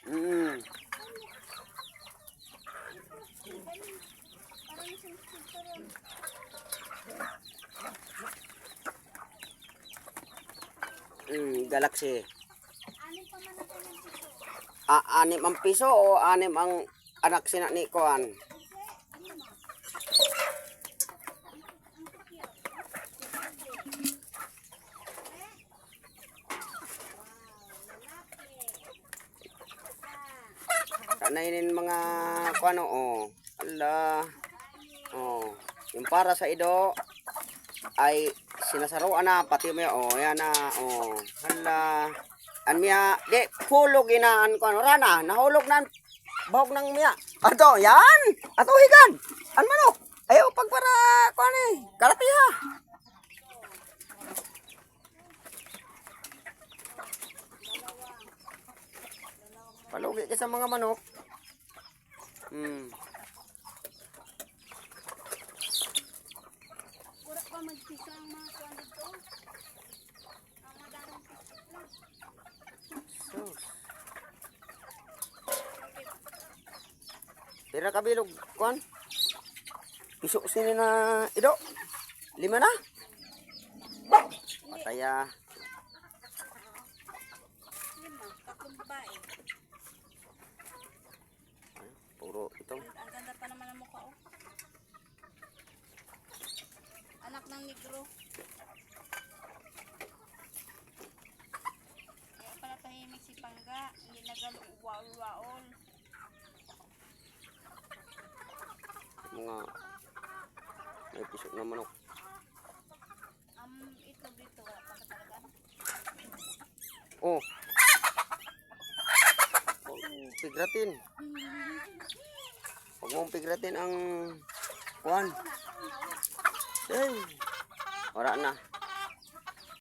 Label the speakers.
Speaker 1: Mm. Galaxy. Anim ang piso o anim ang anak sina ni Kuan? Kanainin mga kuano oh. Ala. Oh, yung para sa ido ay sinasaruan na pati mo oh, yan na oh. Hala. Miya, di hulog inaan ko ano rana, nahulog nan bahog ng miya. Ato, yan. Ato higan. An manok. Ayo pagpara ko ani, kalatiha. Palugi ka sa mga manok.
Speaker 2: Pura pa magpisa ang mga kuan dito. Ang madarong pisik na.
Speaker 1: Pira kabilog kuan? Piso sini na ido. 5 na? Pataya.
Speaker 2: 5, tatlong babae.
Speaker 1: Puro ito.
Speaker 2: Ang ganda pa naman ang mukha, oh. Anak ng negro. Kaya pala tahimik si Pangga. Hindi nagaluwaol-waol.
Speaker 1: Mga may piso na manok.
Speaker 2: Ito dito, wala pa katalagan.
Speaker 1: Oh. Pigratin. Huwag mong pigratin ang kuan. Wala na.